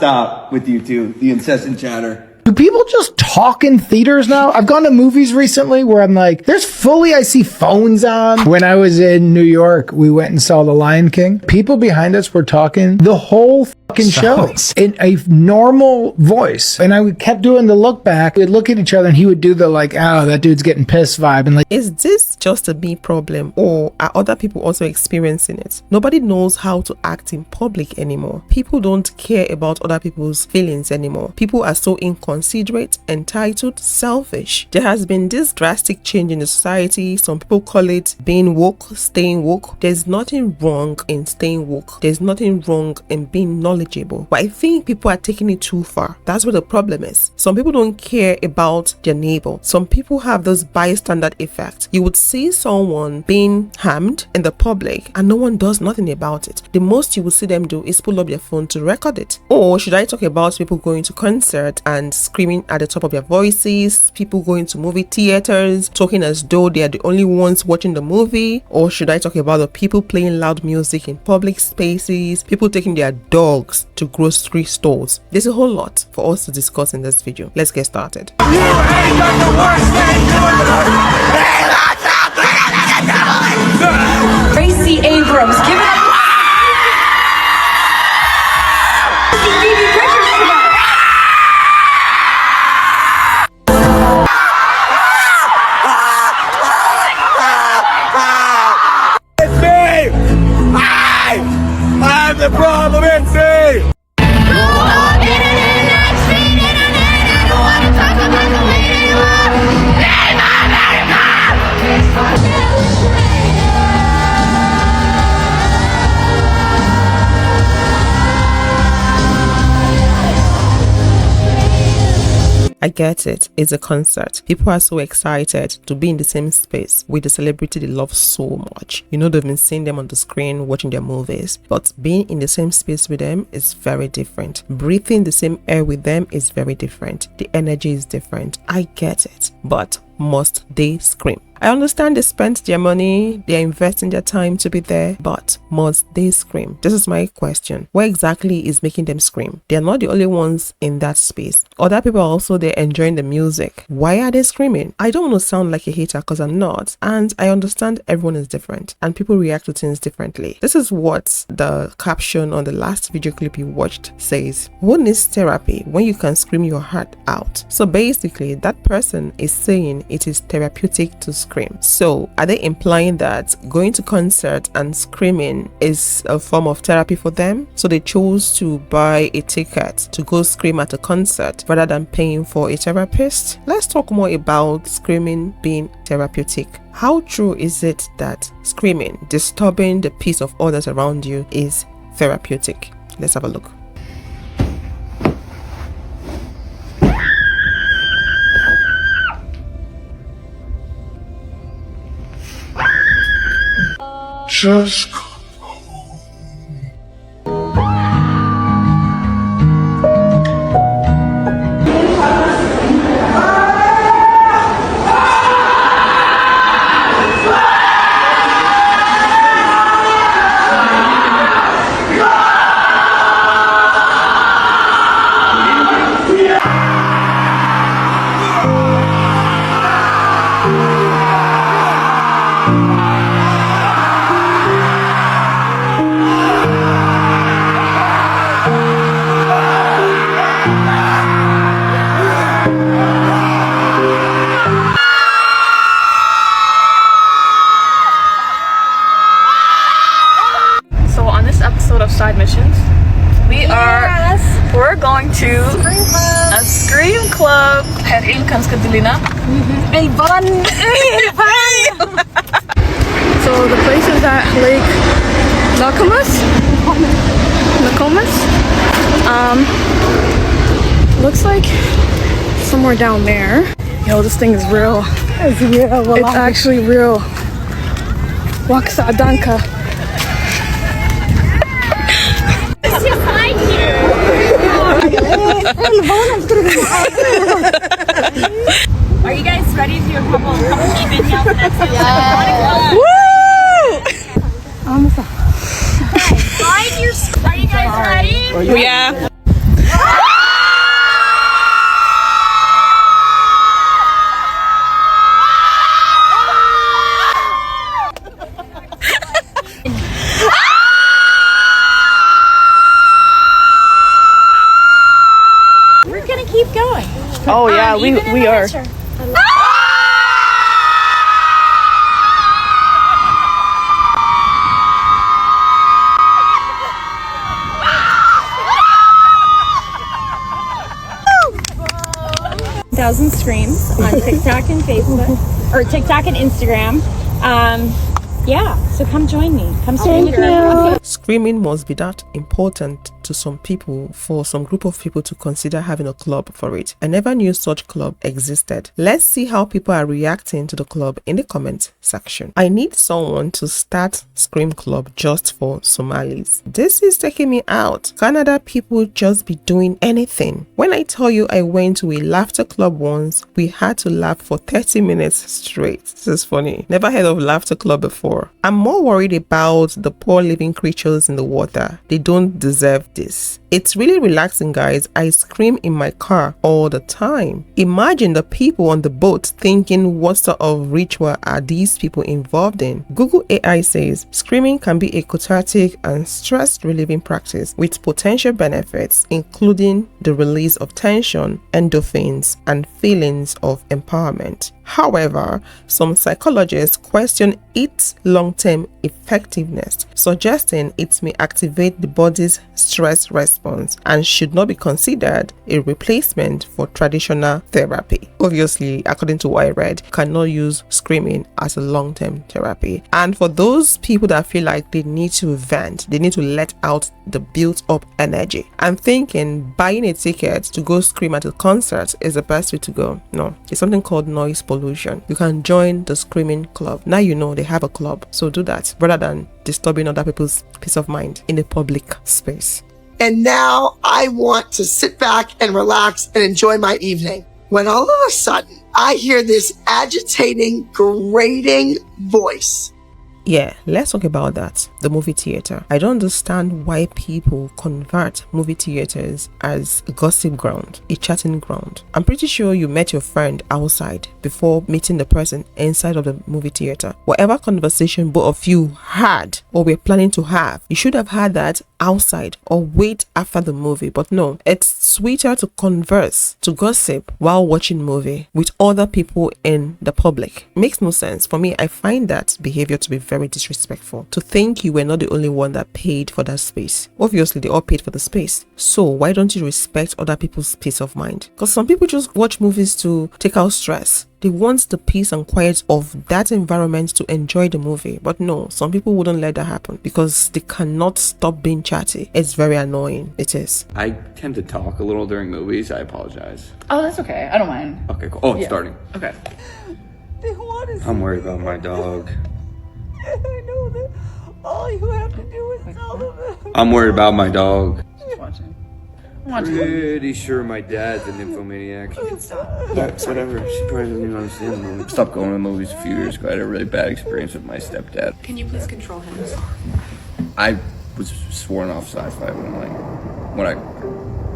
stop with you two, the incessant chatter. Do people just talk in theaters now? I've gone to movies recently where I'm like, I see phones on. When I was in New York, we went and saw The Lion King. People behind us were talking the whole fucking show in a normal voice. And I kept doing the look back. We'd look at each other and he would do the like, oh, that dude's getting pissed vibe. And like, is this just a me problem or are other people also experiencing it? Nobody knows how to act in public anymore. People don't care about other people's feelings anymore. People are so inconsiderate, entitled, selfish. There has been this drastic change in the society. Some people call it being woke, staying woke. There's nothing wrong in staying woke. There's nothing wrong in being knowledgeable. But I think people are taking it too far. That's where the problem is. Some people don't care about their neighbor. Some people have this bystander effect. You would see someone being harmed in the public and no one does nothing about it. The most you will see them do is pull up their phone to record it. Or should I talk about people going to concert and screaming at the top of their voices, people going to movie theaters, talking as though they are the only ones watching the movie? Or should I talk about the people playing loud music in public spaces, people taking their dogs to grocery stores? There's a whole lot for us to discuss in this video. Let's get started. Tracy Abrams, give it up. The problem is me! I get it. It's a concert. People are so excited to be in the same space with the celebrity they love so much. You know, they've been seeing them on the screen, watching their movies. But being in the same space with them is very different. Breathing the same air with them is very different. The energy is different. I get it. But must they scream? I understand they spent their money, they're investing their time to be there, but must they scream? This is my question. What exactly is making them scream? They're not the only ones in that space. Other people are also there enjoying the music. Why are they screaming? I don't want to sound like a hater because I'm not. And I understand everyone is different and people react to things differently. This is what the caption on the last video clip you watched says. Who needs therapy when you can scream your heart out? So basically, that person is saying it is therapeutic to scream. So are they implying that going to concert and screaming is a form of therapy for them? So they chose to buy a ticket to go scream at a concert rather than paying for a therapist? Let's talk more about screaming being therapeutic. How true is it that screaming, disturbing the peace of others around you, is therapeutic? Let's have a look. Just side missions. We're going to a scream club. Herin kan Skadilina. So the place is at Lake Nokomis. Looks like somewhere down there. Yo, this thing is real. It's real. It's actually real. Waksa Adanka. Are you guys ready to do a couple key videos next to Woo! Are you guys ready? Yeah. Yeah, we are. Thousand screams on TikTok and Facebook, or TikTok and Instagram. Yeah, so come join me. Come scream with me. Screaming must be that important to some people, for some group of people to consider having a club for it. I never knew such club existed. Let's see how people are reacting to the club in the comment section. I need someone to start Scream Club just for Somalis. This is taking me out. Canada people just be doing anything. When I tell you I went to a laughter club once, we had to laugh for 30 minutes straight. This is funny. Never heard of laughter club before. I'm more worried about the poor living creatures in the water. They don't deserve this. It's really relaxing, guys. I scream in my car all the time. Imagine the people on the boat thinking, what sort of ritual are these people involved in? Google AI says screaming can be a cathartic and stress relieving practice with potential benefits, including the release of tension, endorphins, and feelings of empowerment. However, some psychologists question its long-term effectiveness, suggesting it may activate the body's stress response and should not be considered a replacement for traditional therapy. Obviously, according to what I read, you cannot use screaming as a long-term therapy. And for those people that feel like they need to vent, they need to let out the built-up energy, I'm thinking buying a ticket to go scream at a concert is the best way to go. No, it's something called noise pollution. You can join the screaming club. Now you know they have a club, so do that rather than disturbing other people's peace of mind in a public space. And now I want to sit back and relax and enjoy my evening, when all of a sudden I hear this agitating, grating voice. Yeah, let's talk about that. The movie theater. I don't understand why people convert movie theaters as a gossip ground, a chatting ground. I'm pretty sure you met your friend outside before meeting the person inside of the movie theater. Whatever conversation both of you had or were planning to have, you should have had that outside or wait after the movie. But no, it's sweeter to converse, to gossip while watching movie with other people in the public. Makes no sense. For me, I find that behavior to be very disrespectful. To think you were not the only one that paid for that space. Obviously, they all paid for the space. So why don't you respect other people's peace of mind? Because some people just watch movies to take out stress. They want the peace and quiet of that environment to enjoy the movie. But no, some people wouldn't let that happen because they cannot stop being chatty. It's very annoying. It is. I tend to talk a little during movies. I apologize. Oh, that's okay. I don't mind. Okay, cool. Oh, it's starting. Okay. I'm worried about my dog. I know that all you have to do is tell them. I'm worried about my dog. She's watching. I'm watching. Pretty sure my dad's an nymphomaniac. Whatever. She probably doesn't even understand the movie. Stopped going to movies a few years ago. I had a really bad experience with my stepdad. Can you please control him? I was sworn off sci-fi when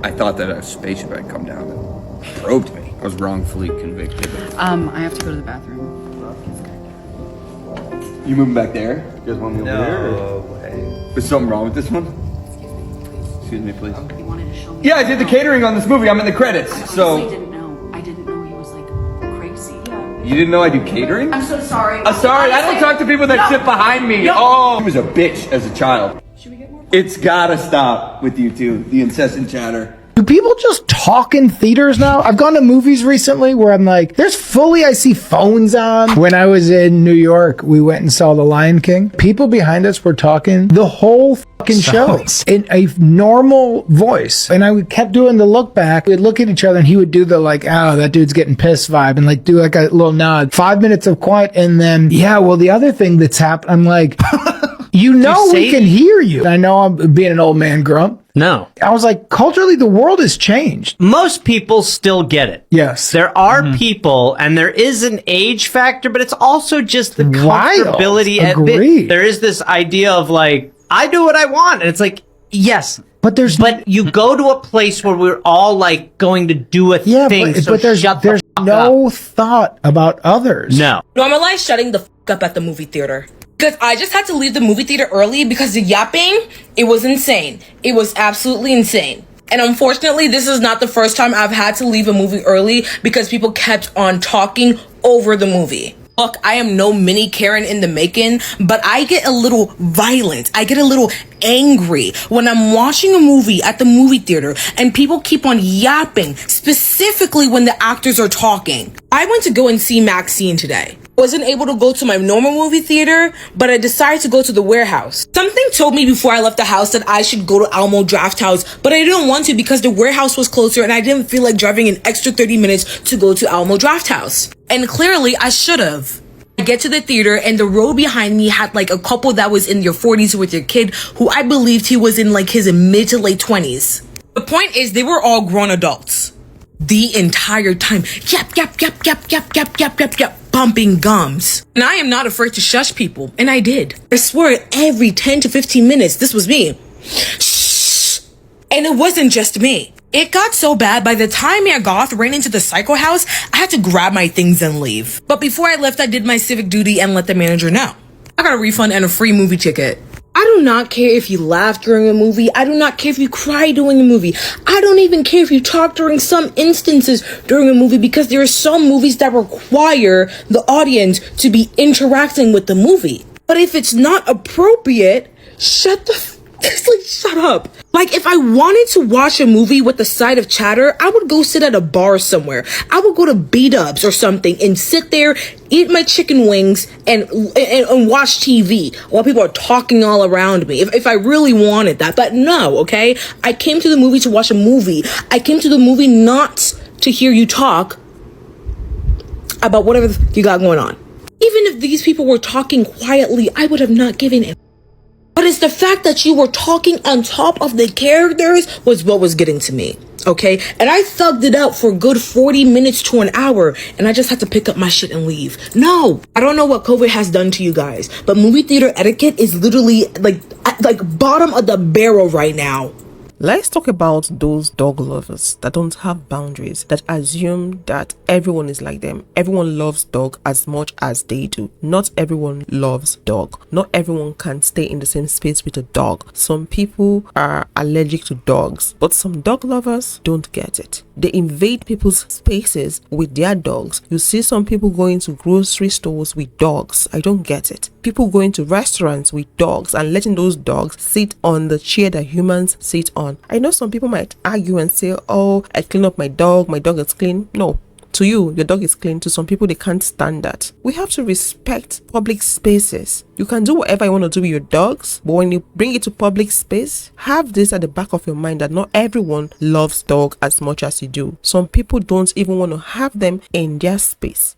I thought that a spaceship had come down and probed me. I was wrongfully convicted. I have to go to the bathroom. You moving back there? You guys want me over there? No. Hey. Is something wrong with this one? Excuse me, please. You wanted to show me. Yeah, I did the catering on this movie. I'm in the credits. I So didn't know. I didn't know he was like crazy. you didn't know I do catering? I'm so sorry. Sorry, I don't talk to people that sit behind me. Oh, he was a bitch as a child. Should we get more? It's gotta stop with you two. The incessant chatter. Do people just talk in theaters now? I've gone to movies recently where I'm like, I see phones on. When I was in New York, we went and saw The Lion King. People behind us were talking the whole fucking show in a normal voice. And I kept doing the look back. We'd look at each other and he would do the like, oh, that dude's getting pissed vibe and like do like a little nod. 5 minutes of quiet and then, yeah, well, the other thing that's happened, I'm like, you know we can hear you. I know I'm being an old man grump. No. I was like, culturally, the world has changed. Most people still get it. Yes. There are people, and there is an age factor, but it's also just the comfortability. Agreed. There is this idea of like, I do what I want. And it's like, yes. But you go to a place where we're all like going to do a thing. But there's no thought about others. No. Normalize shutting the fuck up at the movie theater. Because I just had to leave the movie theater early because the yapping, it was insane. It was absolutely insane. And unfortunately, this is not the first time I've had to leave a movie early because people kept on talking over the movie. Look, I am no mini Karen in the making, but I get a little violent. I get a little angry when I'm watching a movie at the movie theater and people keep on yapping, specifically when the actors are talking. I went to go and see Maxine today. Wasn't able to go to my normal movie theater, but I decided to go to the warehouse. Something told me before I left the house that I should go to Alamo Draft House, but I didn't want to because the warehouse was closer and I didn't feel like driving an extra 30 minutes to go to Alamo Draft House. And clearly I should have. I get to the theater and the row behind me had like a couple that was in their 40s with their kid who I believed he was in like his mid to late 20s. The point is they were all grown adults. The entire time. Yap, yap, yap, yap, yap, yap, yap, yap, yap. Pumping gums. And I am not afraid to shush people. And I did. I swear every 10 to 15 minutes, this was me. Shh. And it wasn't just me. It got so bad by the time Mayor Goth ran into the psycho house, I had to grab my things and leave. But before I left, I did my civic duty and let the manager know. I got a refund and a free movie ticket. I do not care if you laugh during a movie. I do not care if you cry during a movie. I don't even care if you talk during some instances during a movie because there are some movies that require the audience to be interacting with the movie. But if it's not appropriate, shut up. Like, if I wanted to watch a movie with the side of chatter, I would go sit at a bar somewhere. I would go to B-Dubs or something and sit there, eat my chicken wings, and watch TV while people are talking all around me. If I really wanted that. But no, okay? I came to the movie to watch a movie. I came to the movie not to hear you talk about whatever you got going on. Even if these people were talking quietly, I would have not given it. But it's the fact that you were talking on top of the characters was what was getting to me, okay? And I thugged it out for a good 40 minutes to an hour, and I just had to pick up my shit and leave. No, I don't know what COVID has done to you guys, but movie theater etiquette is literally like bottom of the barrel right now. Let's talk about those dog lovers that don't have boundaries, that assume that everyone is like them. Everyone loves dog as much as they do. Not everyone loves dog. Not everyone can stay in the same space with a dog. Some people are allergic to dogs, but some dog lovers don't get it. They invade people's spaces with their dogs. You see some people going to grocery stores with dogs. I don't get it. People going to restaurants with dogs and letting those dogs sit on the chair that humans sit on. I know some people might argue and say, oh, I clean up my dog is clean. No, to you, your dog is clean. To some people, they can't stand that. We have to respect public spaces. You can do whatever you want to do with your dogs, but when you bring it to public space, have this at the back of your mind that not everyone loves dog as much as you do. Some people don't even want to have them in their space.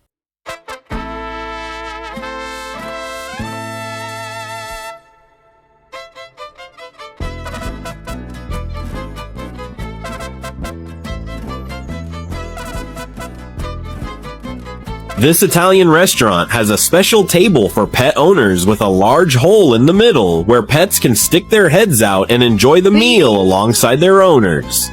This Italian restaurant has a special table for pet owners with a large hole in the middle where pets can stick their heads out and enjoy the meal alongside their owners.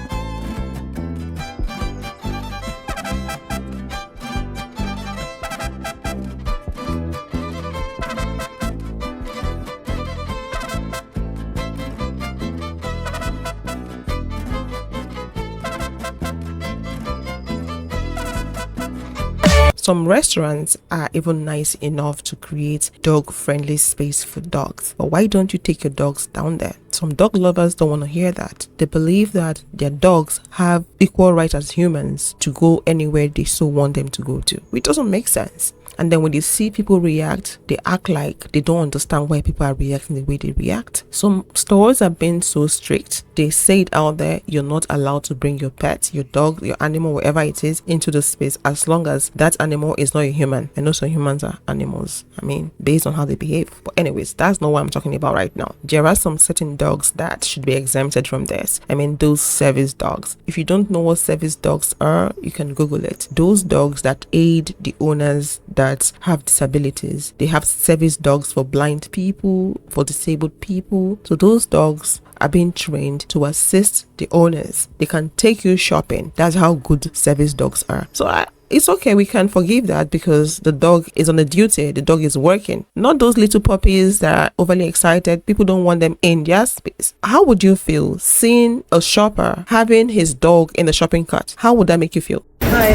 Some restaurants are even nice enough to create dog-friendly space for dogs. But why don't you take your dogs down there? Some dog lovers don't want to hear that. They believe that their dogs have equal rights as humans to go anywhere they so want them to go to. It doesn't make sense. And then when they see people react, they act like they don't understand why people are reacting the way they react. Some stores are being so strict. They say it out there, you're not allowed to bring your pet, your dog, your animal, whatever it is, into the space as long as that animal is not a human. I know some humans are animals. I mean, based on how they behave. But anyways, that's not what I'm talking about right now. There are some certain dogs that should be exempted from this. I mean, those service dogs. If you don't know what service dogs are, you can Google it. Those dogs that aid the owners that have disabilities. They have service dogs for blind people, for disabled people. So those dogs are being trained to assist the owners. They can take you shopping. That's how good service dogs are. So it's okay, we can forgive that because the dog is on a duty, the dog is working. Not those little puppies that are overly excited. People don't want them in their space. How would you feel seeing a shopper having his dog in the shopping cart? How would that make you feel? Hi.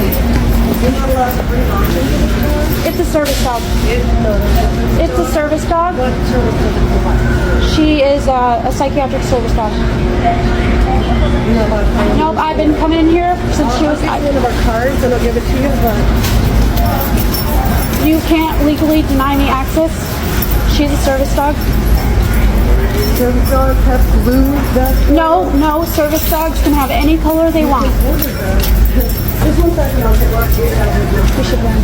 You're not allowed to bring dogs into the store? It's a service dog. It's a service dog. What service does it provide? She is a psychiatric service dog. You're not allowed to bring Nope, I've been coming in here since she was. I'll get one of our cards and I'll give it to you, but You can't legally deny me access. She's a service dog. service dogs have blue vests. No, service dogs can have any color they want. Just one second, I'll get one. We should run.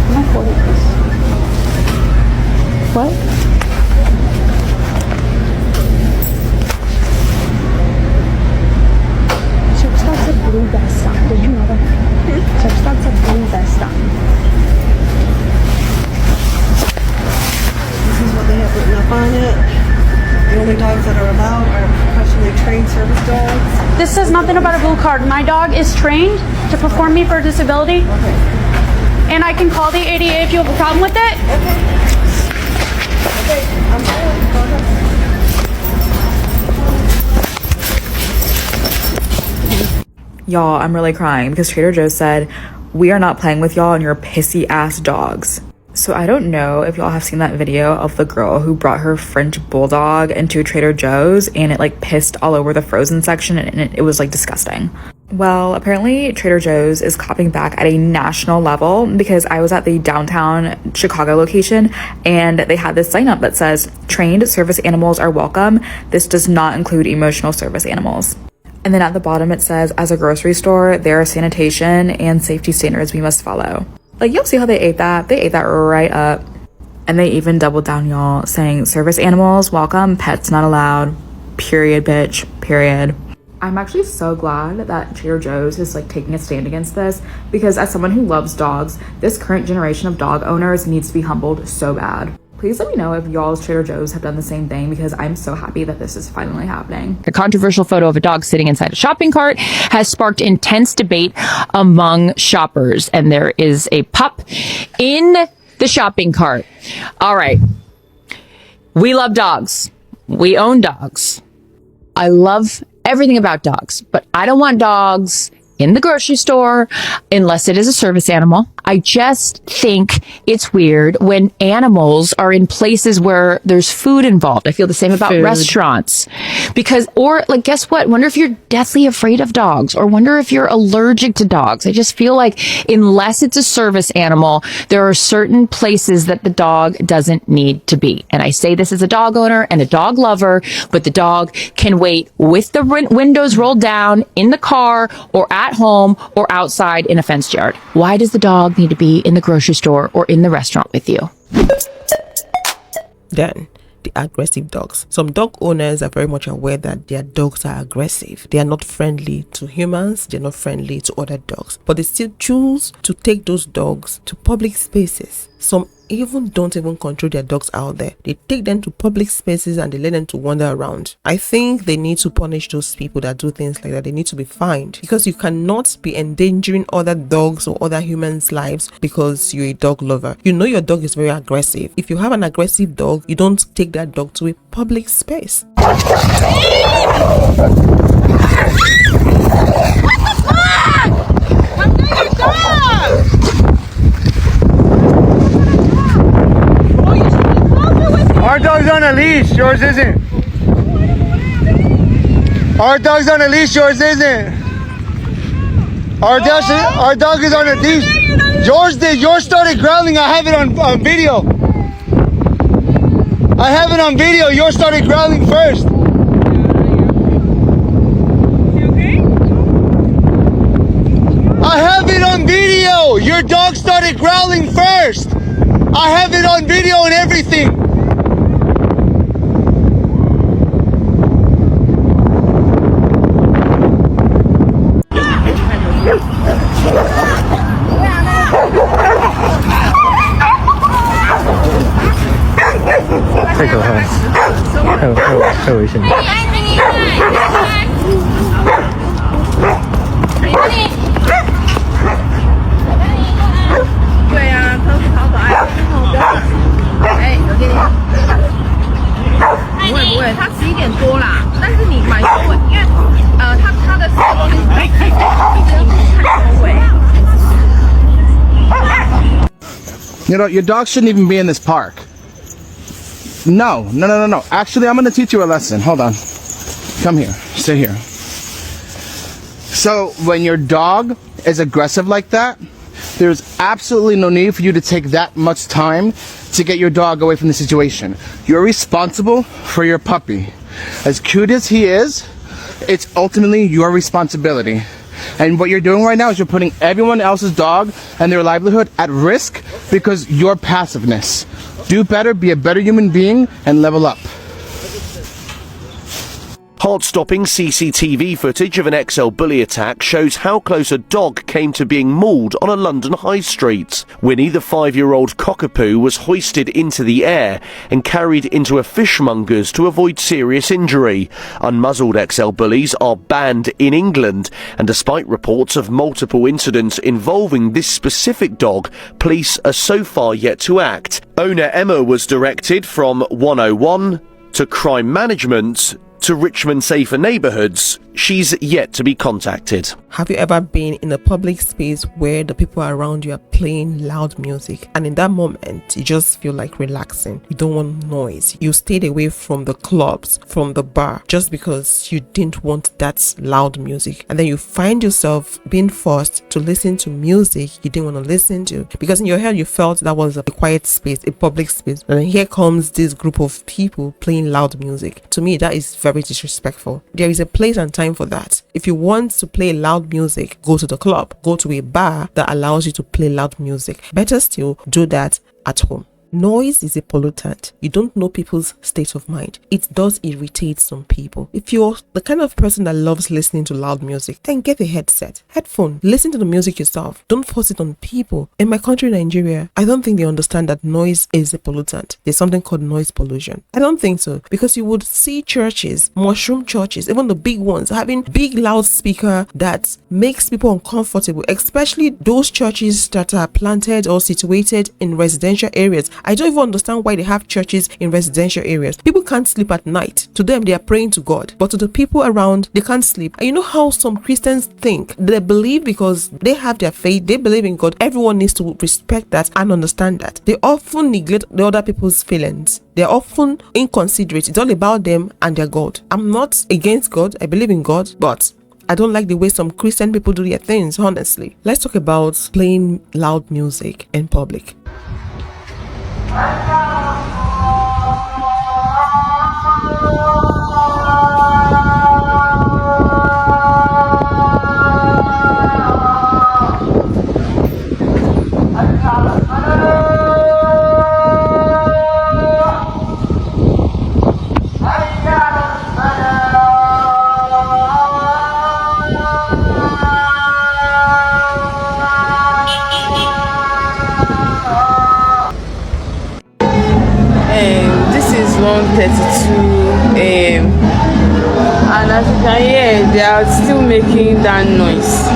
Can I hold it, please? What? Service dogs have blue vests on. Did you know that? Service dogs have blue vests on. This is what they have written up on it. The only dogs that are allowed are professionally trained service dogs. This says nothing about a blue card. My dog is trained to perform me for a disability. Okay. And I can call the ADA if you have a problem with it. Okay, I'm fine. Go ahead. Y'all, I'm really crying because Trader Joe's said, "We are not playing with y'all and your pissy ass dogs." So I don't know if y'all have seen that video of the girl who brought her French bulldog into Trader Joe's and it like pissed all over the frozen section and it was like disgusting. Well, apparently Trader Joe's is clapping back at a national level because I was at the downtown Chicago location and they had this sign up that says, "Trained service animals are welcome. This does not include emotional service animals." And then at the bottom it says, "As a grocery store, there are sanitation and safety standards we must follow." Like, you'll see how they ate that. They ate that right up. And they even doubled down, y'all, saying service animals welcome, pets not allowed. Period, bitch. Period. I'm actually so glad that Trader Joe's is like taking a stand against this because as someone who loves dogs, this current generation of dog owners needs to be humbled so bad. Please let me know if y'all's Trader Joe's have done the same thing because I'm so happy that this is finally happening. A controversial photo of a dog sitting inside a shopping cart has sparked intense debate among shoppers, and there is a pup in the shopping cart. All right. We love dogs. We own dogs. I love everything about dogs, but I don't want dogs in the grocery store unless it is a service animal. I just think it's weird when animals are in places where there's food involved. I feel the same about restaurants because, or like, guess what? Wonder if you're deathly afraid of dogs or wonder if you're allergic to dogs. I just feel like unless it's a service animal, there are certain places that the dog doesn't need to be. And I say this as a dog owner and a dog lover, but the dog can wait with the windows rolled down in the car or at home or outside in a fenced yard. Why does the dog need to be in the grocery store or in the restaurant with you? Then, the aggressive dogs. Some dog owners are very much aware that their dogs are aggressive. They are not friendly to humans. They're not friendly to other dogs. But they still choose to take those dogs to public spaces. Some even don't even control their dogs out there. They take them to public spaces and they let them to wander around. I think they need to punish those people that do things like that. They need to be fined because you cannot be endangering other dogs or other humans' lives because you're a dog lover. You know your dog is very aggressive. If you have an aggressive dog, you don't take that dog to a public space. Our dog's on a leash, yours isn't. Our dog's on a leash, yours isn't. Our dog is on a leash. Yours did. Yours started growling. I have it on video. I have it on video. Yours started growling first. I have it on video. Your dog started growling first. I have it on video and everything. You know, your dog shouldn't even be in this park. No. Actually, I'm going to teach you a lesson. Hold on. Come here. Sit here. So, when your dog is aggressive like that, there's absolutely no need for you to take that much time to get your dog away from the situation. You're responsible for your puppy. As cute as he is, it's ultimately your responsibility. And what you're doing right now is you're putting everyone else's dog and their livelihood at risk because your passiveness. Do better, be a better human being, and level up. Heart-stopping CCTV footage of an XL bully attack shows how close a dog came to being mauled on a London high street. Winnie, the 5-year-old cockapoo, was hoisted into the air and carried into a fishmonger's to avoid serious injury. Unmuzzled XL bullies are banned in England, and despite reports of multiple incidents involving this specific dog, police are so far yet to act. Owner Emma was directed from 101 to crime management to Richmond Safer Neighbourhoods. She's yet to be contacted. Have you ever been in a public space where the people around you are playing loud music, and in that moment you just feel like relaxing? You don't want noise. You stayed away from the clubs, from the bar, just because you didn't want that loud music, and then you find yourself being forced to listen to music you didn't want to listen to because in your head you felt that was a quiet space, a public space, and then here comes this group of people playing loud music. To me, that is very disrespectful. There is a place and time for that. If you want to play loud music, go to the club, go to a bar that allows you to play loud music. Better still, do that at home. Noise is a pollutant. You don't know people's state of mind. It does irritate some people. If you're the kind of person that loves listening to loud music, then get a headphone. Listen to the music yourself. Don't force it on people. In my country, Nigeria, I don't think they understand that noise is a pollutant. There's something called noise pollution. I don't think so, because you would see churches, mushroom churches, even the big ones, having big loudspeaker that makes people uncomfortable, especially those churches that are planted or situated in residential areas. I don't even understand why they have churches in residential areas. People can't sleep at night. To them, they are praying to God. But to the people around, they can't sleep. And you know how some Christians think? They believe because they have their faith, they believe in God. Everyone needs to respect that and understand that. They often neglect the other people's feelings. They're often inconsiderate. It's all about them and their God. I'm not against God. I believe in God. But I don't like the way some Christian people do their things, honestly. Let's talk about playing loud music in public. And as you can hear, they are still making that noise.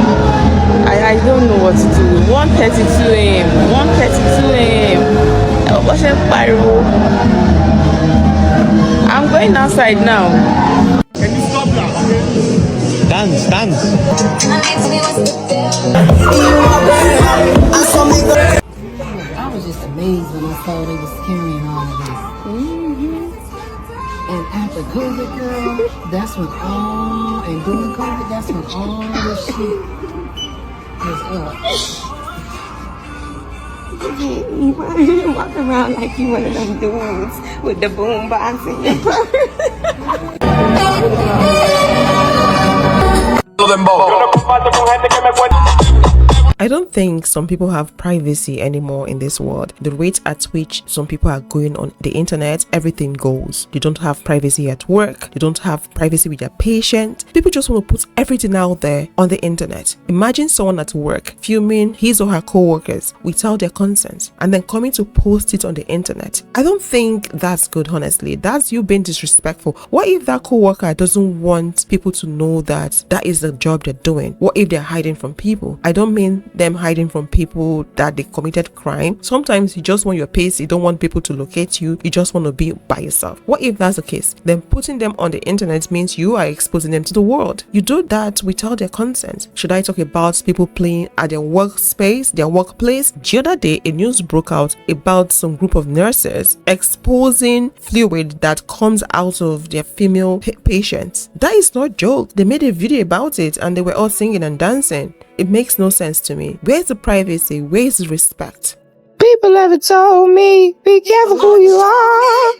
I don't know what to do. 1:32 a.m. 1:32 a.m. What's that pyro? I'm going outside now. Can you stop that? Dance. I was just amazed when I saw they was carrying all of this. And after COVID, girl, that's when and during COVID, that's when all this shit was up. You walk around like you one of them dudes with the boom box in your purse. I don't think some people have privacy anymore in this world. The rate at which some people are going on the internet, everything goes. You don't have privacy at work. You don't have privacy with your patient. People just want to put everything out there on the internet. Imagine someone at work filming his or her co-workers without their consent and then coming to post it on the internet. I don't think that's good, honestly. That's you being disrespectful. What if that co-worker doesn't want people to know that that is the job they're doing? What if they're hiding from people? I don't mean them hiding from people that they committed crime. Sometimes you just want your pace, you don't want people to locate you, you just want to be by yourself. What if that's the case? Then putting them on the internet means you are exposing them to the world. You do that without their consent. Should I talk about people playing at their workspace, their workplace? The other day, a news broke out about some group of nurses exposing fluid that comes out of their female patients. That is not joke. They made a video about it and they were all singing and dancing. It makes no sense to me. Where's the privacy? Where's the respect? People ever told me, be careful who you are.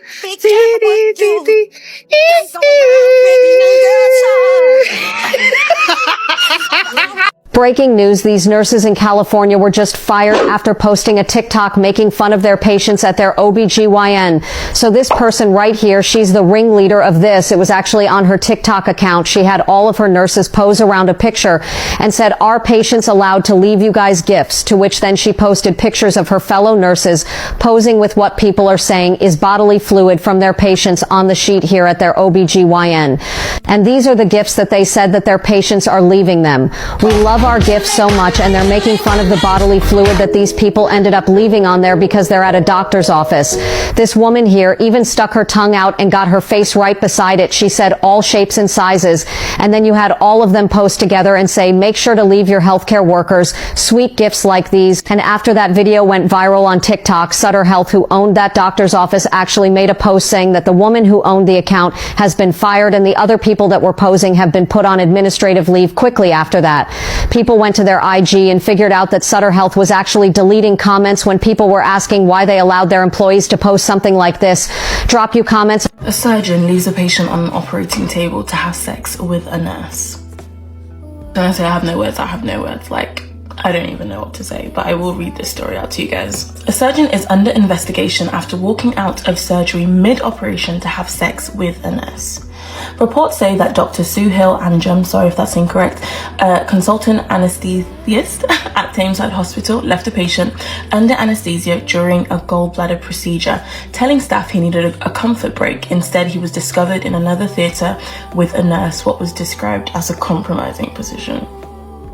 Breaking news, these nurses in California were just fired after posting a TikTok making fun of their patients at their OBGYN. So this person right here, she's the ringleader of this. It was actually on her TikTok account. She had all of her nurses pose around a picture and said, "Are patients allowed to leave you guys gifts?" To which then she posted pictures of her fellow nurses posing with what people are saying is bodily fluid from their patients on the sheet here at their OBGYN. And these are the gifts that they said that their patients are leaving them. "We love our gifts so much," and they're making fun of the bodily fluid that these people ended up leaving on there because they're at a doctor's office. This woman here even stuck her tongue out and got her face right beside it. She said all shapes and sizes. And then you had all of them post together and say, "Make sure to leave your healthcare workers sweet gifts like these." And after that video went viral on TikTok, Sutter Health, who owned that doctor's office, actually made a post saying that the woman who owned the account has been fired and the other people that were posing have been put on administrative leave quickly after that. People went to their IG and figured out that Sutter Health was actually deleting comments when people were asking why they allowed their employees to post something like this. Drop you comments. A surgeon leaves a patient on an operating table to have sex with a nurse. When I say I have no words, I have no words. Like, I don't even know what to say, but I will read this story out to you guys. A surgeon is under investigation after walking out of surgery mid-operation to have sex with a nurse. Reports say that Dr. Suhail Anjum, sorry if that's incorrect, a consultant anesthetist at Tameside Hospital, left a patient under anesthesia during a gallbladder procedure, telling staff he needed a comfort break. Instead, he was discovered in another theatre with a nurse, what was described as a compromising position.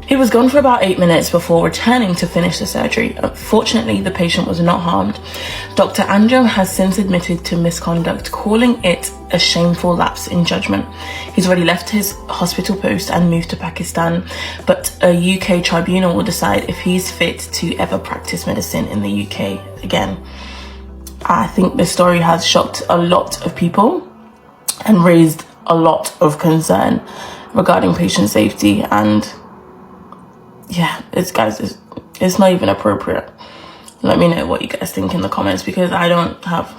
He was gone for about 8 minutes before returning to finish the surgery. Fortunately, the patient was not harmed. Dr. Anjum has since admitted to misconduct, calling it a shameful lapse in judgment. He's already left his hospital post and moved to Pakistan, but a UK tribunal will decide if he's fit to ever practice medicine in the UK again. I think this story has shocked a lot of people and raised a lot of concern regarding patient safety, and yeah, it's not even appropriate. Let me know what you guys think in the comments because I don't have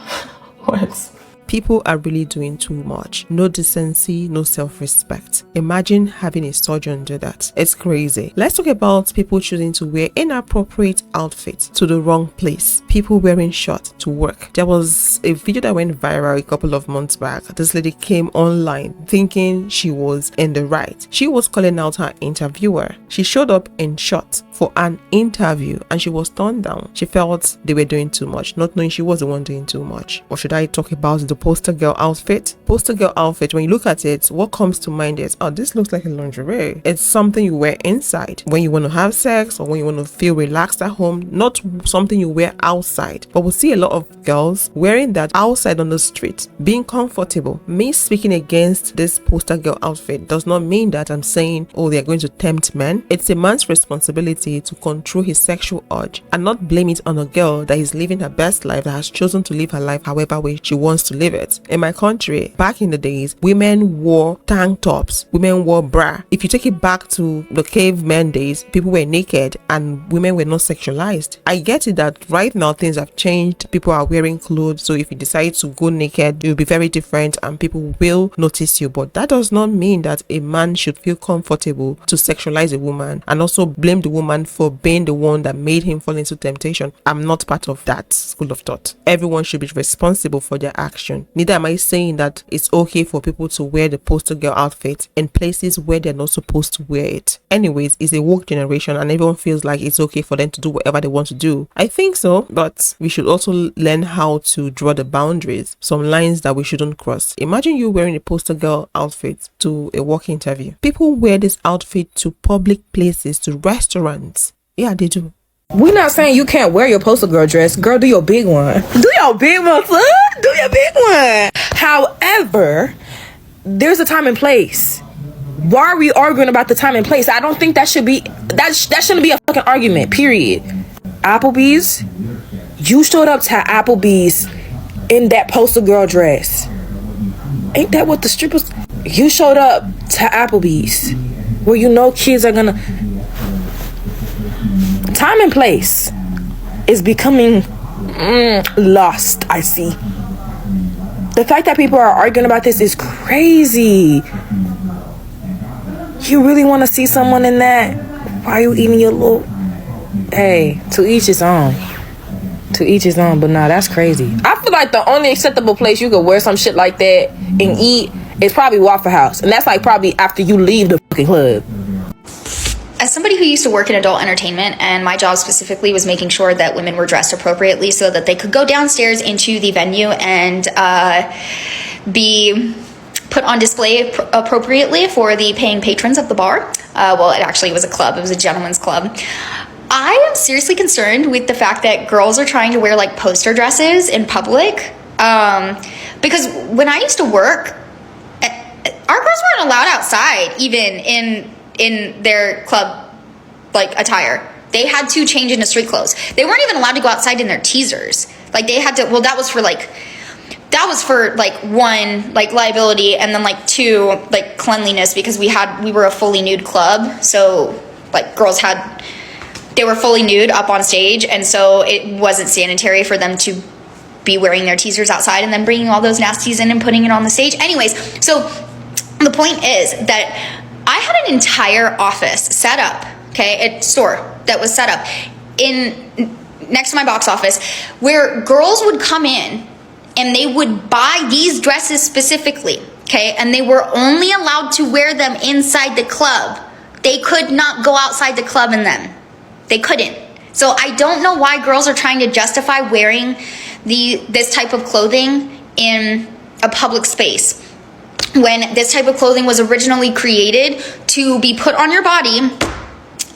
words. People are really doing too much. No decency, no self-respect. Imagine having a surgeon do that. It's crazy. Let's talk about people choosing to wear inappropriate outfits to the wrong place. People wearing short to work. There was a video that went viral a couple of months back. This lady came online thinking she was in the right. She was calling out her interviewer. She showed up in short for an interview and she was turned down. She felt they were doing too much, not knowing she was the one doing too much. Or should I talk about the poster girl outfit? Poster girl outfit, when you look at it, what comes to mind is, oh, this looks like a lingerie. It's something you wear inside when you want to have sex or when you want to feel relaxed at home, not something you wear outside. But we'll see a lot of girls wearing that outside on the street, being comfortable. Me speaking against this poster girl outfit does not mean that I'm saying, oh, they're going to tempt men. It's a man's responsibility to control his sexual urge and not blame it on a girl that is living her best life, that has chosen to live her life however way she wants to live it. In my country, back in the days, women wore tank tops, women wore bra. If you take it back to the caveman days, people were naked and women were not sexualized. I get it that right now things have changed. People are wearing clothes, so if you decide to go naked, you'll be very different and people will notice you. But that does not mean that a man should feel comfortable to sexualize a woman and also blame the woman for being the one that made him fall into temptation. I'm not part of that school of thought. Everyone should be responsible for their action. Neither am I saying that it's okay for people to wear the poster girl outfit in places where they're not supposed to wear it. Anyways, it's a woke generation and everyone feels like it's okay for them to do whatever they want to do. I think so, but we should also learn how to draw the boundaries, some lines that we shouldn't cross. Imagine you wearing a poster girl outfit to a work interview. People wear this outfit to public places, to restaurants. Yeah, they do. We're not saying you can't wear your poster girl dress. Girl, do your big one. Do your big one, son. Do your big one. However, there's a time and place. Why are we arguing about the time and place? I don't think that should be, that shouldn't be a fucking argument, period. Applebee's, you showed up to Applebee's in that poster girl dress. Ain't that what the strippers... You showed up to Applebee's where you know kids are gonna... Time and place is becoming lost, I see. The fact that people are arguing about this is crazy. You really want to see someone in that? Why are you eating your little... Hey, to each his own. To each his own, but nah, that's crazy. I feel like the only acceptable place you could wear some shit like that and eat is probably Waffle House. And that's like probably after you leave the fucking club. As somebody who used to work in adult entertainment, and my job specifically was making sure that women were dressed appropriately so that they could go downstairs into the venue and be put on display appropriately for the paying patrons of the bar. Well, it actually was a club. It was a gentleman's club. I am seriously concerned with the fact that girls are trying to wear like poster dresses in public. Because when I used to work, our girls weren't allowed outside even in their club like attire. They had to change into street clothes. They weren't even allowed to go outside in their teasers. Like they had to, well, that was for one, like liability, and then like two, like cleanliness, because we were a fully nude club. So like girls they were fully nude up on stage, and so it wasn't sanitary for them to be wearing their teasers outside and then bringing all those nasties in and putting it on the stage. Anyways, so the point is that I had an entire office set up, okay, a store that was set up next to my box office, where girls would come in and they would buy these dresses specifically, okay, and they were only allowed to wear them inside the club. They could not go outside the club in them. They couldn't. So I don't know why girls are trying to justify wearing this type of clothing in a public space, when this type of clothing was originally created to be put on your body,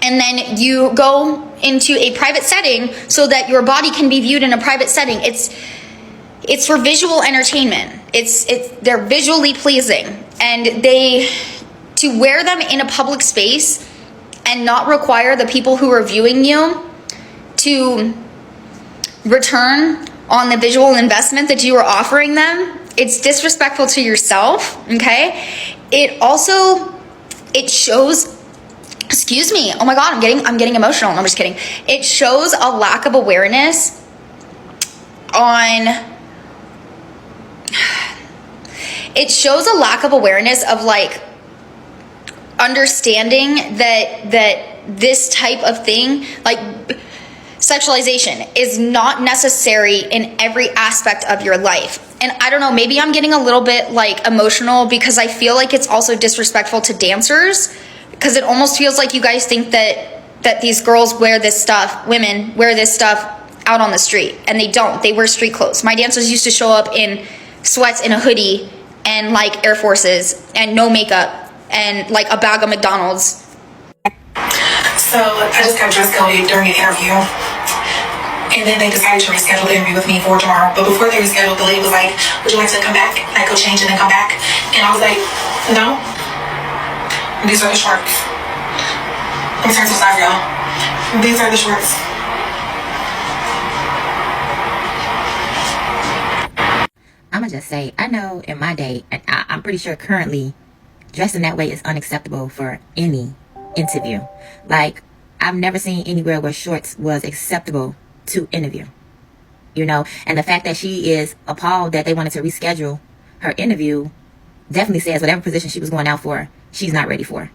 and then you go into a private setting so that your body can be viewed in a private setting. It's for visual entertainment. They're visually pleasing, and to wear them in a public space and not require the people who are viewing you to return on the visual investment that you are offering them, it's disrespectful to yourself, okay? It shows, excuse me, oh my God, I'm getting emotional. I'm just kidding. It shows a lack of awareness of like understanding that this type of thing, like sexualization, is not necessary in every aspect of your life. And I don't know, maybe I'm getting a little bit like emotional because I feel like it's also disrespectful to dancers, because it almost feels like you guys think that these girls wear this stuff, women wear this stuff out on the street, and they don't. They wear street clothes. My dancers used to show up in sweats and a hoodie and like Air Forces and no makeup and like a bag of McDonald's. So I just got dress coded during an interview, and then they decided to reschedule the interview with me for tomorrow. But before they rescheduled, the lady was like, would you like to come back? Like go change and then come back? And I was like, no. These are the shorts. Let me turn to the side, y'all. These are the shorts. I'ma just say, I know in my day, and I'm pretty sure currently, dressing that way is unacceptable for any interview. Like, I've never seen anywhere where shorts was acceptable to interview. You know, and the fact that she is appalled that they wanted to reschedule her interview definitely says whatever position she was going out for, she's not ready for.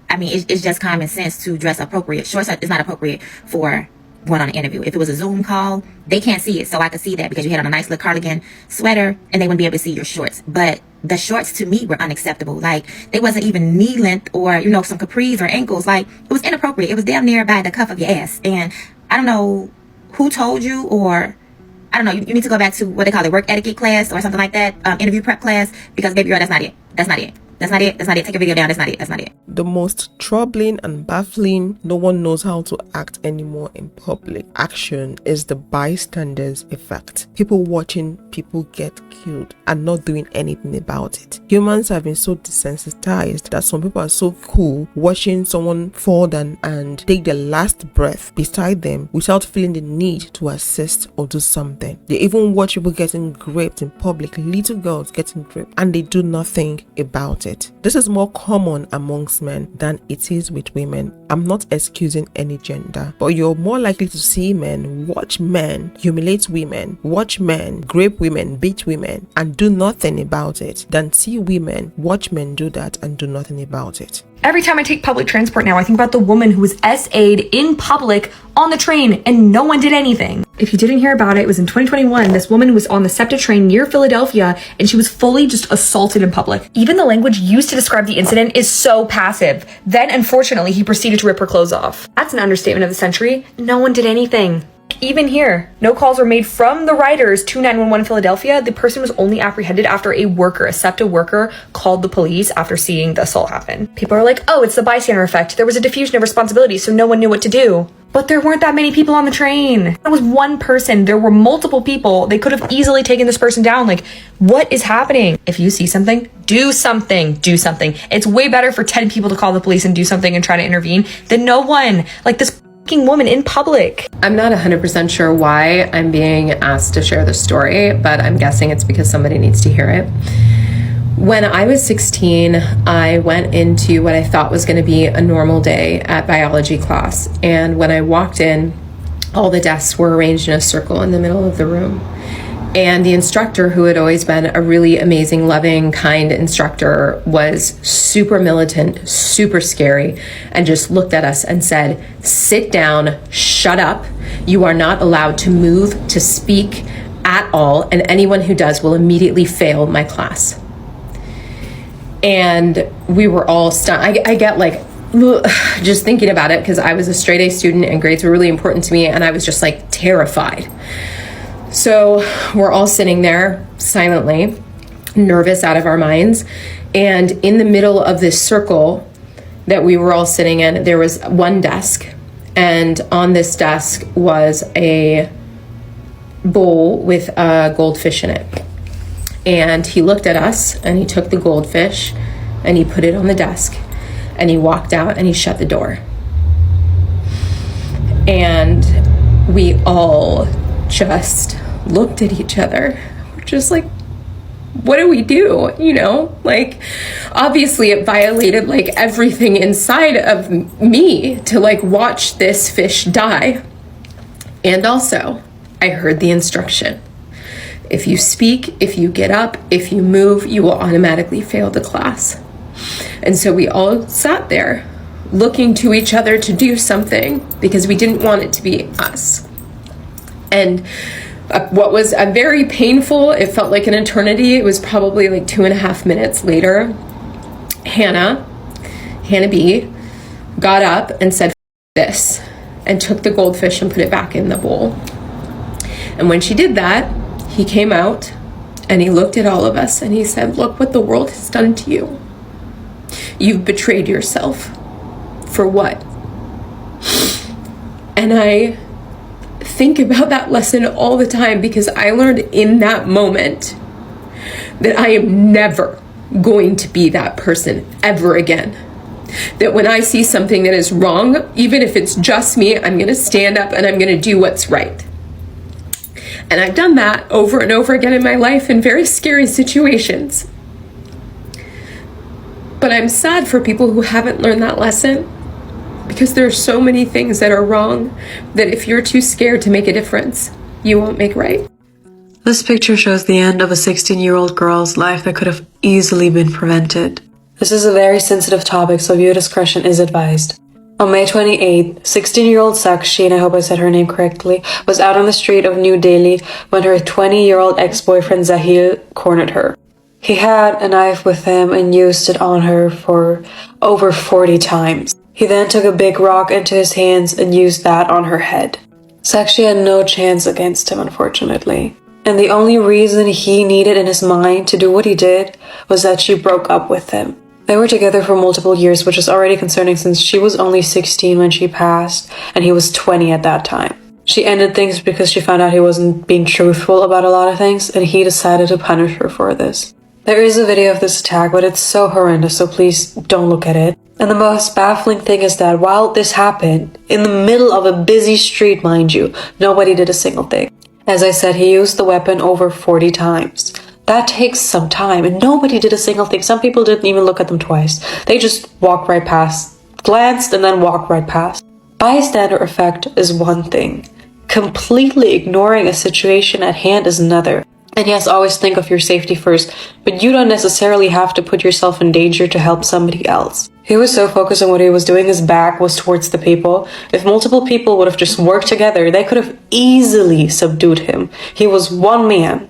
I mean, it's just common sense to dress appropriate. Shorts is not appropriate for going on an interview. If it was a Zoom call, they can't see it. So I could see that because you had on a nice little cardigan sweater and they wouldn't be able to see your shorts. But the shorts to me were unacceptable. Like, they wasn't even knee length or, you know, some capris or ankles. Like, it was inappropriate. It was damn near by the cuff of your ass. And I don't know who told you, or I don't know, you need to go back to what they call the work etiquette class or something like that, interview prep class, because baby girl, that's not it. That's not it. That's not it. That's not it. Take your video down. That's not it. That's not it. The most troubling and baffling, no one knows how to act anymore in public action, is the bystanders effect. People watching people get killed and not doing anything about it. Humans have been so desensitized that some people are so cool watching someone fall down and take their last breath beside them without feeling the need to assist or do something. They even watch people getting raped in public, little girls getting raped, and they do nothing about it. This is more common amongst men than it is with women. I'm not excusing any gender, but you're more likely to see men watch men humiliate women, watch men rape women, beat women, and do nothing about it than see women watch men do that and do nothing about it. Every time I take public transport now, I think about the woman who was SA'd in public on the train and no one did anything. If you didn't hear about it, it was in 2021. This woman was on the SEPTA train near Philadelphia and she was fully just assaulted in public. Even the language used to describe the incident is so passive. Then, unfortunately, he proceeded to rip her clothes off. That's an understatement of the century. No one did anything. Even here, no calls were made from the riders to 911 Philadelphia. The person was only apprehended after a SEPTA worker, called the police after seeing the assault happen. People are like, oh, it's the bystander effect. There was a diffusion of responsibility, so no one knew what to do. But there weren't that many people on the train. It was one person. There were multiple people. They could have easily taken this person down. Like, what is happening? If you see something, do something. Do something. It's way better for 10 people to call the police and do something and try to intervene than no one. Like this woman in public. I'm not 100% sure why I'm being asked to share this story, but I'm guessing it's because somebody needs to hear it. When I was 16, I went into what I thought was going to be a normal day at biology class. And when I walked in, all the desks were arranged in a circle in the middle of the room. And the instructor, who had always been a really amazing, loving, kind instructor, was super militant, super scary, and just looked at us and said, sit down, shut up. You are not allowed to move, to speak at all, and anyone who does will immediately fail my class. And we were all stunned. I get like, ugh, just thinking about it, because I was a straight A student and grades were really important to me, and I was just like terrified. So we're all sitting there silently, nervous out of our minds. And in the middle of this circle that we were all sitting in, there was one desk. And on this desk was a bowl with a goldfish in it. And he looked at us and he took the goldfish and he put it on the desk and he walked out and he shut the door. And we all just looked at each other. We're just like, what do we do? You know, like, obviously it violated like everything inside of me to like watch this fish die. And also, I heard the instruction. If you speak, if you get up, if you move, you will automatically fail the class. And so we all sat there looking to each other to do something because we didn't want it to be us. And what was a very painful, it felt like an eternity. It was probably like 2.5 minutes later. Hannah B, got up and said, this, and took the goldfish and put it back in the bowl. And when she did that, he came out and he looked at all of us and he said, look what the world has done to you. You've betrayed yourself. For what? And I think about that lesson all the time because I learned in that moment that I am never going to be that person ever again. That when I see something that is wrong, even if it's just me, I'm going to stand up and I'm going to do what's right. And I've done that over and over again in my life in very scary situations. But I'm sad for people who haven't learned that lesson, because there are so many things that are wrong that if you're too scared to make a difference, you won't make right. This picture shows the end of a 16-year-old girl's life that could have easily been prevented. This is a very sensitive topic, so viewer discretion is advised. On May 28th, 16-year-old Sakshi, and I hope I said her name correctly, was out on the street of New Delhi when her 20-year-old ex-boyfriend Zahil cornered her. He had a knife with him and used it on her for over 40 times. He then took a big rock into his hands and used that on her head. Sakshi had no chance against him, unfortunately. And the only reason he needed in his mind to do what he did was that she broke up with him. They were together for multiple years, which is already concerning since she was only 16 when she passed, and he was 20 at that time. She ended things because she found out he wasn't being truthful about a lot of things, and he decided to punish her for this. There is a video of this attack, but it's so horrendous, so please don't look at it. And the most baffling thing is that while this happened, in the middle of a busy street, mind you, nobody did a single thing. As I said, he used the weapon over 40 times. That takes some time, and nobody did a single thing. Some people didn't even look at them twice. They just walked right past, glanced, and then walked right past. Bystander effect is one thing. Completely ignoring a situation at hand is another. And yes, always think of your safety first, but you don't necessarily have to put yourself in danger to help somebody else. He was so focused on what he was doing, his back was towards the people. If multiple people would have just worked together, they could have easily subdued him. He was one man.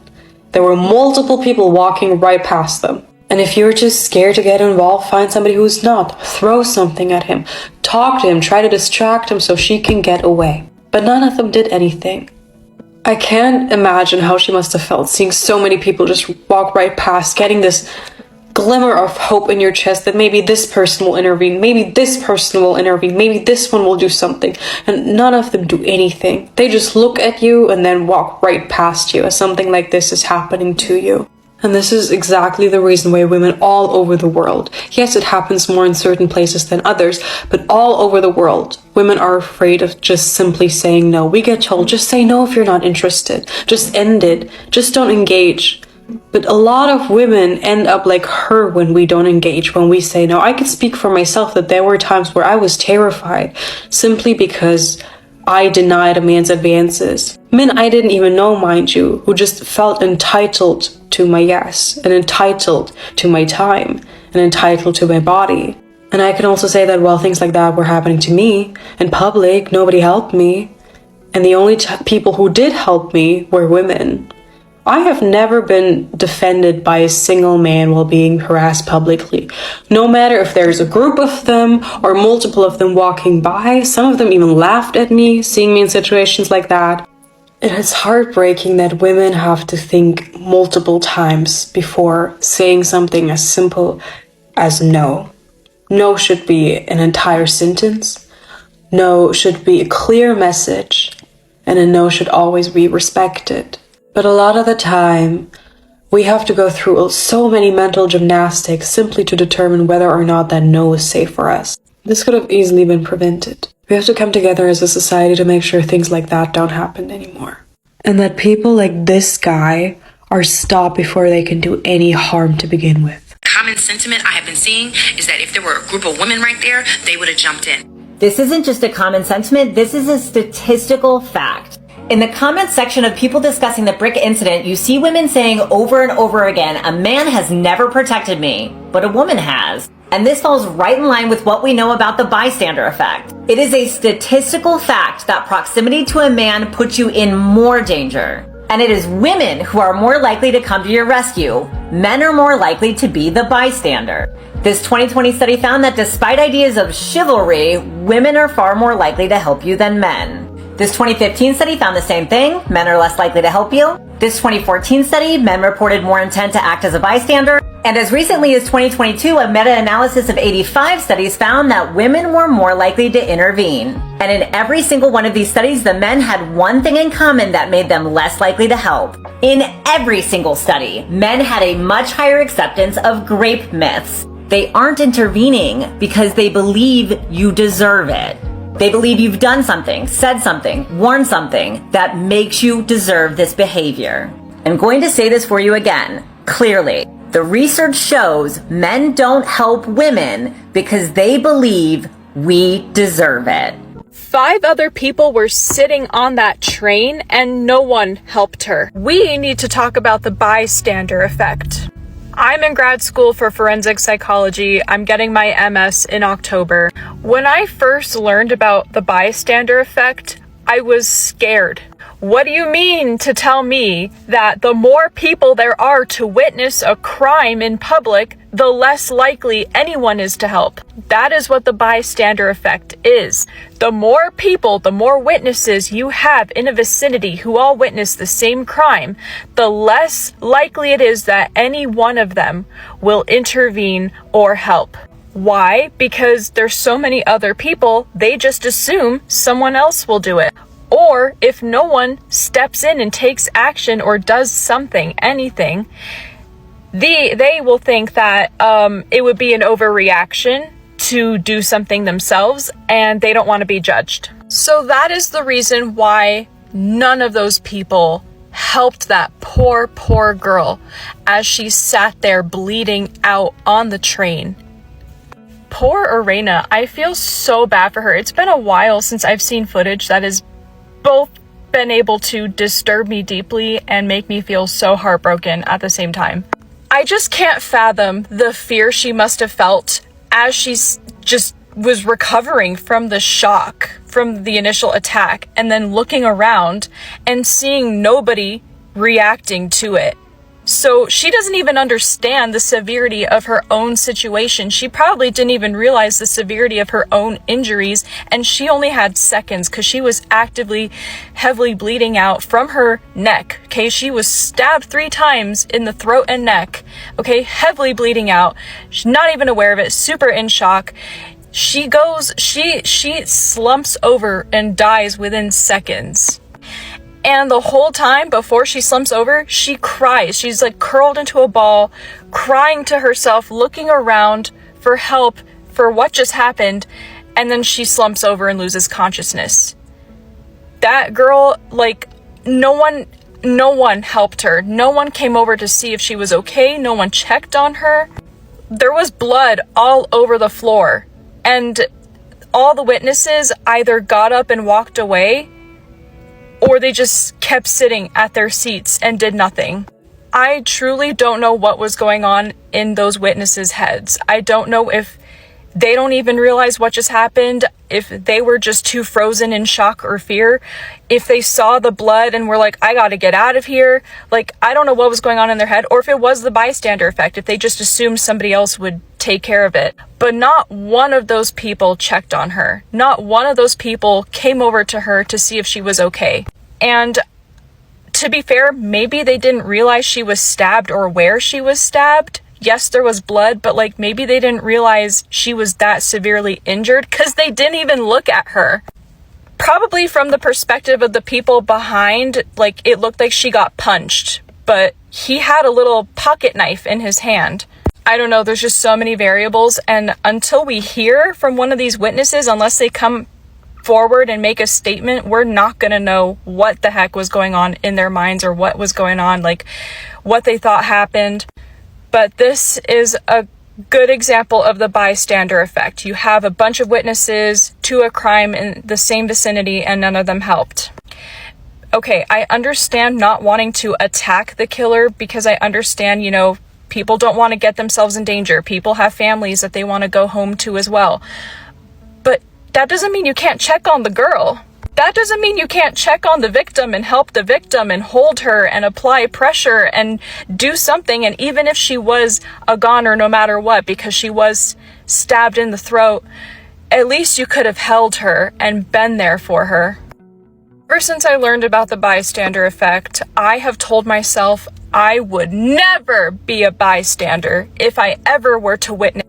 There were multiple people walking right past them. And if you're just scared to get involved, find somebody who's not. Throw something at him. Talk to him. Try to distract him so she can get away. But none of them did anything. I can't imagine how she must have felt seeing so many people just walk right past, getting this glimmer of hope in your chest that maybe this person will intervene, maybe this person will intervene, maybe this one will do something, and none of them do anything. They just look at you and then walk right past you as something like this is happening to you. And this is exactly the reason why women all over the world, yes, it happens more in certain places than others, but all over the world, women are afraid of just simply saying no. We get told, just say no if you're not interested. Just end it. Just don't engage. But a lot of women end up like her when we don't engage, when we say no. I can speak for myself that there were times where I was terrified simply because I denied a man's advances. Men I didn't even know, mind you, who just felt entitled to my yes, and entitled to my time, and entitled to my body. And I can also say that while things like that were happening to me, in public, nobody helped me. And the only people who did help me were women. I have never been defended by a single man while being harassed publicly. No matter if there's a group of them or multiple of them walking by, some of them even laughed at me, seeing me in situations like that. It is heartbreaking that women have to think multiple times before saying something as simple as no. No should be an entire sentence. No should be a clear message. And a no should always be respected. But a lot of the time, we have to go through so many mental gymnastics simply to determine whether or not that no is safe for us. This could have easily been prevented. We have to come together as a society to make sure things like that don't happen anymore. And that people like this guy are stopped before they can do any harm to begin with. Common sentiment I have been seeing is that if there were a group of women right there, they would have jumped in. This isn't just a common sentiment, this is a statistical fact. In the comments section of people discussing the brick incident, you see women saying over and over again, a man has never protected me, but a woman has. And this falls right in line with what we know about the bystander effect. It is a statistical fact that proximity to a man puts you in more danger. And it is women who are more likely to come to your rescue. Men are more likely to be the bystander. This 2020 study found that despite ideas of chivalry, women are far more likely to help you than men. This 2015 study found the same thing. Men are less likely to help you. This 2014 study, men reported more intent to act as a bystander. And as recently as 2022, a meta-analysis of 85 studies found that women were more likely to intervene. And in every single one of these studies, the men had one thing in common that made them less likely to help. In every single study, men had a much higher acceptance of grape myths. They aren't intervening because they believe you deserve it. They believe you've done something, said something, worn something that makes you deserve this behavior. I'm going to say this for you again, clearly. The research shows men don't help women because they believe we deserve it. 5 other people were sitting on that train and no one helped her. We need to talk about the bystander effect. I'm in grad school for forensic psychology. I'm getting my MS in October. When I first learned about the bystander effect, I was scared. What do you mean to tell me that the more people there are to witness a crime in public, the less likely anyone is to help? That is what the bystander effect is. The more people, the more witnesses you have in a vicinity who all witness the same crime, the less likely it is that any one of them will intervene or help. Why? Because there's so many other people, they just assume someone else will do it. Or if no one steps in and takes action or does something, anything, they will think that it would be an overreaction to do something themselves, and they don't want to be judged. So that is the reason why none of those people helped that poor, poor girl as she sat there bleeding out on the train. Poor Arena, I feel so bad for her. It's been a while since I've seen footage that has both been able to disturb me deeply and make me feel so heartbroken at the same time. I just can't fathom the fear she must have felt as she just was recovering from the shock from the initial attack, and then looking around and seeing nobody reacting to it. So she doesn't even understand the severity of her own situation. She probably didn't even realize the severity of her own injuries, and she only had seconds because she was actively, heavily bleeding out from her neck. Okay, she was stabbed 3 times in the throat and neck. Okay, heavily bleeding out. She's not even aware of it, super in shock. She slumps over and dies within seconds. And the whole time before she slumps over, she cries. She's like curled into a ball, crying to herself, looking around for help for what just happened. And then she slumps over and loses consciousness. That girl, like, no one helped her. No one came over to see if she was okay. No one checked on her. There was blood all over the floor. And all the witnesses either got up and walked away, or they just kept sitting at their seats and did nothing. I truly don't know what was going on in those witnesses' heads. I don't know if they don't even realize what just happened, if they were just too frozen in shock or fear, if they saw the blood and were like, I gotta get out of here. Like, I don't know what was going on in their head, or if it was the bystander effect, if they just assumed somebody else would take care of it. But not one of those people checked on her. Not one of those people came over to her to see if she was okay. And to be fair, maybe they didn't realize she was stabbed or where she was stabbed. Yes, there was blood, but like maybe they didn't realize she was that severely injured because they didn't even look at her. Probably from the perspective of the people behind, like it looked like she got punched, but he had a little pocket knife in his hand. I don't know, there's just so many variables, and until we hear from one of these witnesses, unless they come forward and make a statement, we're not gonna know what the heck was going on in their minds or what was going on, like what they thought happened. But this is a good example of the bystander effect. You have a bunch of witnesses to a crime in the same vicinity and none of them helped. Okay, I understand not wanting to attack the killer because I understand, you know, people don't want to get themselves in danger. People have families that they want to go home to as well. But that doesn't mean you can't check on the girl. That doesn't mean you can't check on the victim and help the victim and hold her and apply pressure and do something. And even if she was a goner no matter what, because she was stabbed in the throat, at least you could have held her and been there for her. Ever since I learned about the bystander effect, I have told myself I would never be a bystander if I ever were to witness.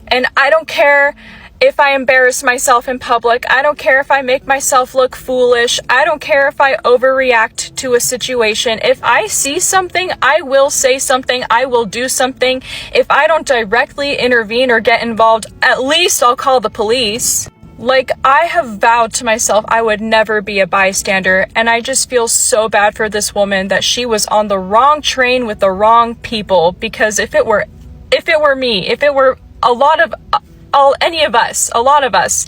And I don't care if I embarrass myself in public. I don't care if I make myself look foolish. I don't care if I overreact to a situation. If I see something, I will say something. I will do something. If I don't directly intervene or get involved, at least I'll call the police. Like, I have vowed to myself I would never be a bystander, and I just feel so bad for this woman that she was on the wrong train with the wrong people, because if it were me, if it were a lot of us,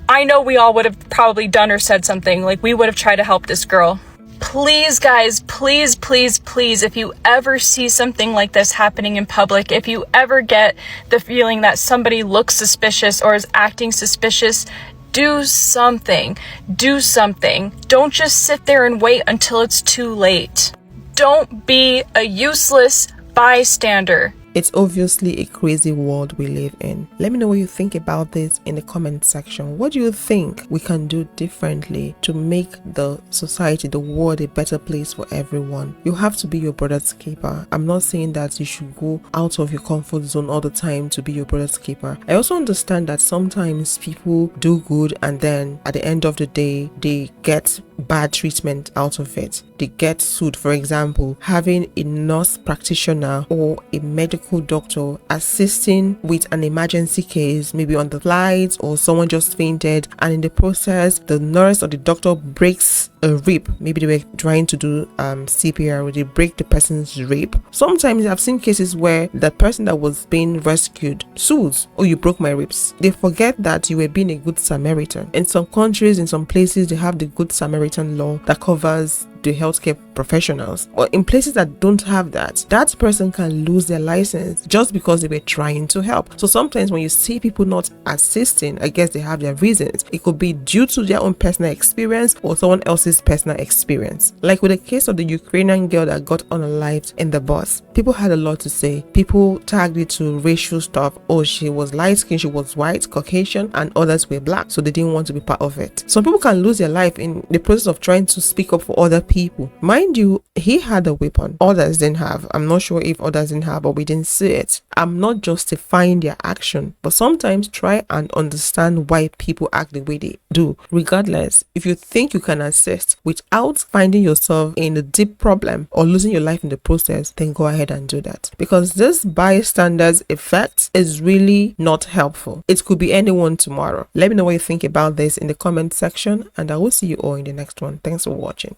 I know we all would have probably done or said something. Like, we would have tried to help this girl. Please, guys, please, please, please, if you ever see something like this happening in public, if you ever get the feeling that somebody looks suspicious or is acting suspicious, Do something. Do something. Don't just sit there and wait until it's too late. Don't be a useless bystander. It's obviously a crazy world we live in. Let me know what you think about this in the comment section. What do you think we can do differently to make the society, the world, a better place for everyone? You have to be your brother's keeper. I'm not saying that you should go out of your comfort zone all the time to be your brother's keeper. I also understand that sometimes people do good and then at the end of the day, they get bad treatment out of it. They get sued. For example, having a nurse practitioner or a medical doctor assisting with an emergency case, maybe on the flight, or someone just fainted, and in the process the nurse or the doctor breaks a rib. Maybe they were trying to do CPR, or they break the person's rib. Sometimes I've seen cases where the person that was being rescued sues, "Oh, you broke my ribs." They forget that you were being a good Samaritan. In some countries, in some places, they have the Good Samaritan law that covers the healthcare professionals. Or in places that don't have that, that person can lose their license just because they were trying to help. So sometimes when you see people not assisting, I guess they have their reasons. It could be due to their own personal experience or someone else's personal experience. Like with the case of the Ukrainian girl that got unalived in the bus. People had a lot to say. People tagged it to racial stuff. Oh, she was light skinned, she was white, Caucasian, and others were black, so they didn't want to be part of it. Some people can lose their life in the process of trying to speak up for other people. Mind you, he had a weapon, others didn't have. I'm not sure if others didn't have, but we didn't see it. I'm not justifying their action, but sometimes try and understand why people act the way they do. Regardless, if you think you can assist without finding yourself in a deep problem or losing your life in the process, then go ahead and do that, because this bystanders effect is really not helpful. It could be anyone tomorrow. Let me know what you think about this in the comment section, and I will see you all in the next one. Thanks for watching.